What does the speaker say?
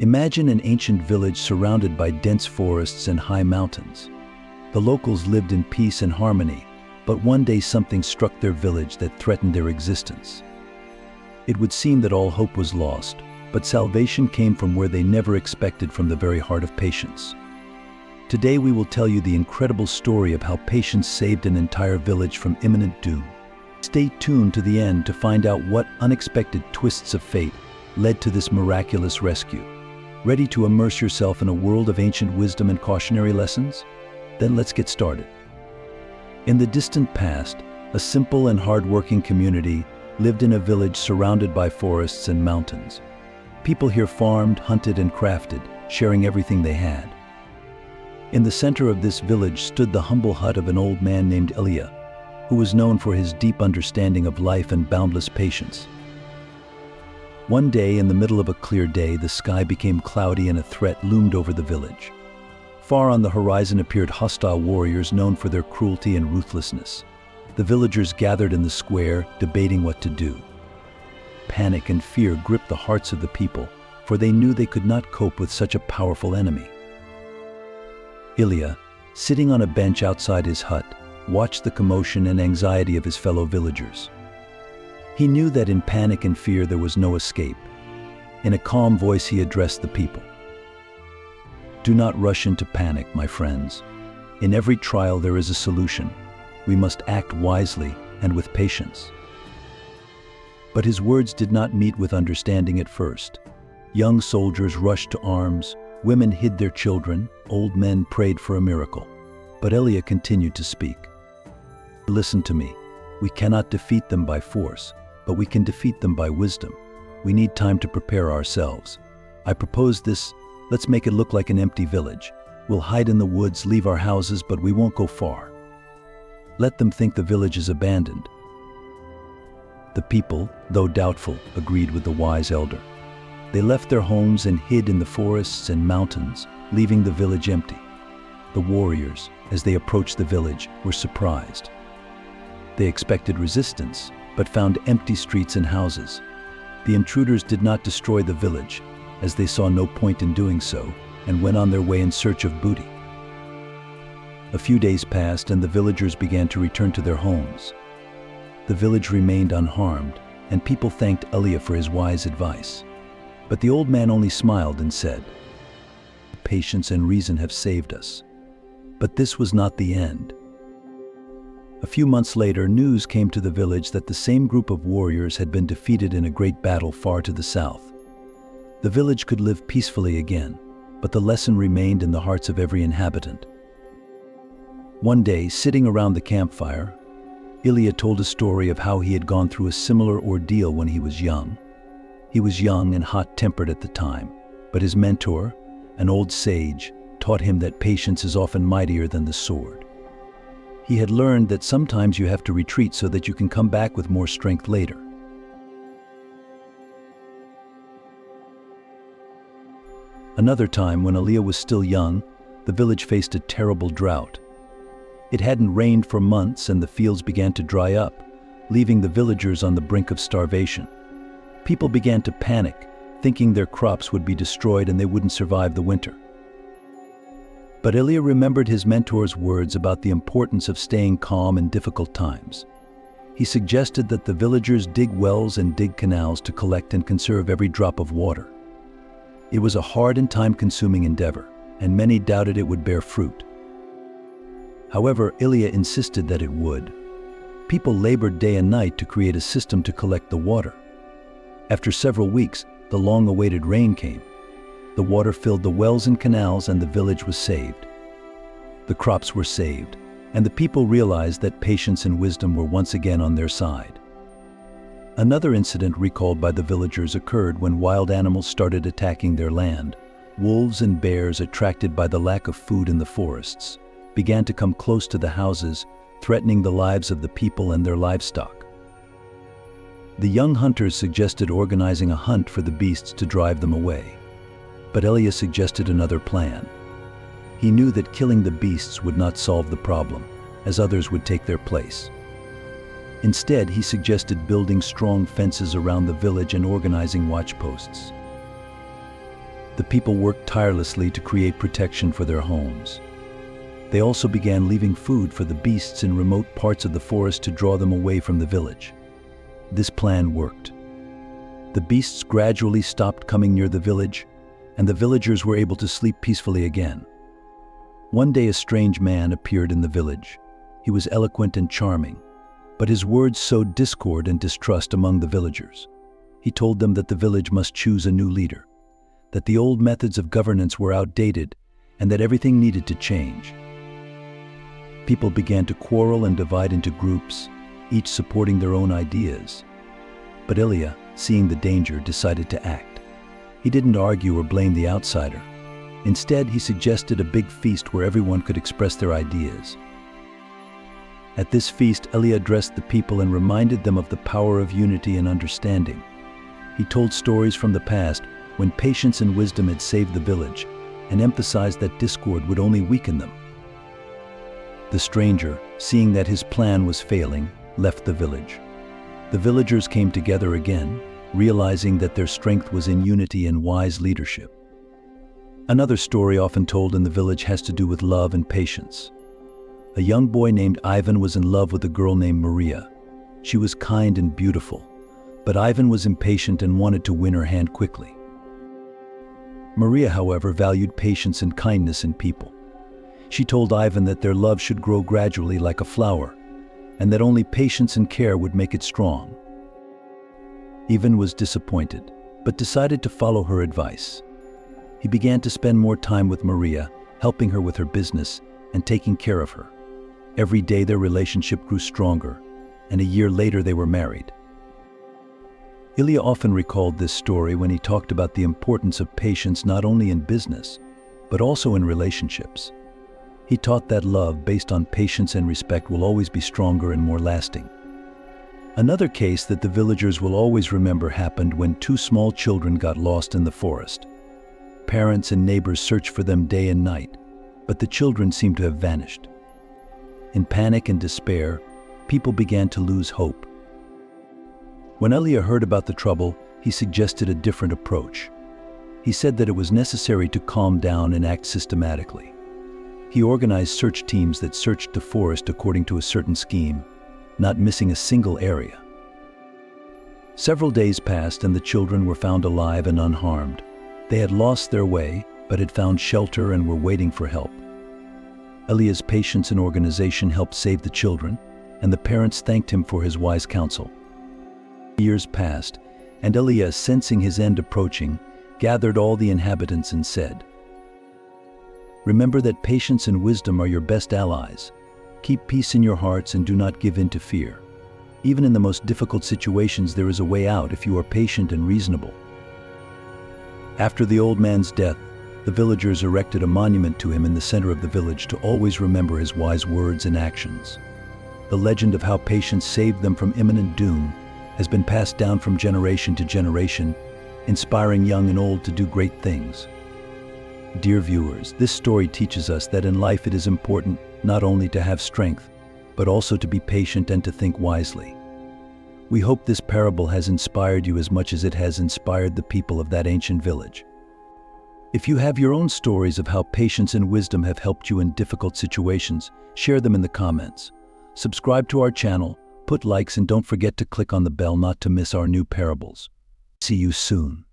Imagine an ancient village surrounded by dense forests and high mountains. The locals lived in peace and harmony, but one day something struck their village that threatened their existence. It would seem that all hope was lost, but salvation came from where they never expected, from the very heart of patience. Today we will tell you the incredible story of how patience saved an entire village from imminent doom. Stay tuned to the end to find out what unexpected twists of fate led to this miraculous rescue. Ready to immerse yourself in a world of ancient wisdom and cautionary lessons? Then let's get started. In the distant past, a simple and hard-working community lived in a village surrounded by forests and mountains. People here farmed, hunted, and crafted, sharing everything they had. In the center of this village stood the humble hut of an old man named Ilya, who was known for his deep understanding of life and boundless patience. One day, in the middle of a clear day, the sky became cloudy and a threat loomed over the village. Far on the horizon appeared hostile warriors known for their cruelty and ruthlessness. The villagers gathered in the square, debating what to do. Panic and fear gripped the hearts of the people, for they knew they could not cope with such a powerful enemy. Ilya, sitting on a bench outside his hut, watched the commotion and anxiety of his fellow villagers. He knew that in panic and fear there was no escape. In a calm voice he addressed the people. "Do not rush into panic, my friends. In every trial there is a solution. We must act wisely and with patience." But his words did not meet with understanding at first. Young soldiers rushed to arms, women hid their children, old men prayed for a miracle. But Ilya continued to speak. "Listen to me. We cannot defeat them by force, but we can defeat them by wisdom. We need time to prepare ourselves. I propose this. Let's make it look like an empty village. We'll hide in the woods, leave our houses, but we won't go far. Let them think the village is abandoned." The people, though doubtful, agreed with the wise elder. They left their homes and hid in the forests and mountains, leaving the village empty. The warriors, as they approached the village, were surprised. They expected resistance, but found empty streets and houses. The intruders did not destroy the village, as they saw no point in doing so, and went on their way in search of booty. A few days passed and the villagers began to return to their homes. The village remained unharmed, and people thanked Ilya for his wise advice. But the old man only smiled and said, "Patience and reason have saved us." But this was not the end. A few months later, news came to the village that the same group of warriors had been defeated in a great battle far to the south. The village could live peacefully again, but the lesson remained in the hearts of every inhabitant. One day, sitting around the campfire, Ilya told a story of how he had gone through a similar ordeal when he was young. He was young and hot-tempered at the time, but his mentor, an old sage, taught him that patience is often mightier than the sword. He had learned that sometimes you have to retreat so that you can come back with more strength later. Another time, when Ilya was still young, the village faced a terrible drought. It hadn't rained for months and the fields began to dry up, leaving the villagers on the brink of starvation. People began to panic, thinking their crops would be destroyed and they wouldn't survive the winter. But Ilya remembered his mentor's words about the importance of staying calm in difficult times. He suggested that the villagers dig wells and dig canals to collect and conserve every drop of water. It was a hard and time-consuming endeavor, and many doubted it would bear fruit. However, Ilya insisted that it would. People labored day and night to create a system to collect the water. After several weeks, the long-awaited rain came. The water filled the wells and canals and the village was saved. The crops were saved, and the people realized that patience and wisdom were once again on their side. Another incident recalled by the villagers occurred when wild animals started attacking their land. Wolves and bears, attracted by the lack of food in the forests, began to come close to the houses, threatening the lives of the people and their livestock. The young hunters suggested organizing a hunt for the beasts to drive them away. But Ilya suggested another plan. He knew that killing the beasts would not solve the problem, as others would take their place. Instead, he suggested building strong fences around the village and organizing watch posts. The people worked tirelessly to create protection for their homes. They also began leaving food for the beasts in remote parts of the forest to draw them away from the village. This plan worked. The beasts gradually stopped coming near the village, and the villagers were able to sleep peacefully again. One day a strange man appeared in the village. He was eloquent and charming, but his words sowed discord and distrust among the villagers. He told them that the village must choose a new leader, that the old methods of governance were outdated, and that everything needed to change. People began to quarrel and divide into groups, each supporting their own ideas. But Ilya, seeing the danger, decided to act. He didn't argue or blame the outsider. Instead, he suggested a big feast where everyone could express their ideas. At this feast, Ilya addressed the people and reminded them of the power of unity and understanding. He told stories from the past when patience and wisdom had saved the village, and emphasized that discord would only weaken them. The stranger, seeing that his plan was failing, left the village. The villagers came together again, realizing that their strength was in unity and wise leadership. Another story often told in the village has to do with love and patience. A young boy named Ivan was in love with a girl named Maria. She was kind and beautiful, but Ivan was impatient and wanted to win her hand quickly. Maria, however, valued patience and kindness in people. She told Ivan that their love should grow gradually like a flower, and that only patience and care would make it strong. Ivan was disappointed, but decided to follow her advice. He began to spend more time with Maria, helping her with her business and taking care of her. Every day their relationship grew stronger, and a year later they were married. Ilya often recalled this story when he talked about the importance of patience not only in business, but also in relationships. He taught that love based on patience and respect will always be stronger and more lasting. Another case that the villagers will always remember happened when two small children got lost in the forest. Parents and neighbors searched for them day and night, but the children seemed to have vanished. In panic and despair, people began to lose hope. When Ilya heard about the trouble, he suggested a different approach. He said that it was necessary to calm down and act systematically. He organized search teams that searched the forest according to a certain scheme, not missing a single area. Several days passed and the children were found alive and unharmed. They had lost their way, but had found shelter and were waiting for help. Ilya's patience and organization helped save the children, and the parents thanked him for his wise counsel. Years passed, and Ilya, sensing his end approaching, gathered all the inhabitants and said, "Remember that patience and wisdom are your best allies. Keep peace in your hearts and do not give in to fear. Even in the most difficult situations, there is a way out if you are patient and reasonable." After the old man's death, the villagers erected a monument to him in the center of the village to always remember his wise words and actions. The legend of how patience saved them from imminent doom has been passed down from generation to generation, inspiring young and old to do great things. Dear viewers, this story teaches us that in life it is important not only to have strength, but also to be patient and to think wisely. We hope this parable has inspired you as much as it has inspired the people of that ancient village. If you have your own stories of how patience and wisdom have helped you in difficult situations, share them in the comments. Subscribe to our channel, put likes, and don't forget to click on the bell not to miss our new parables. See you soon.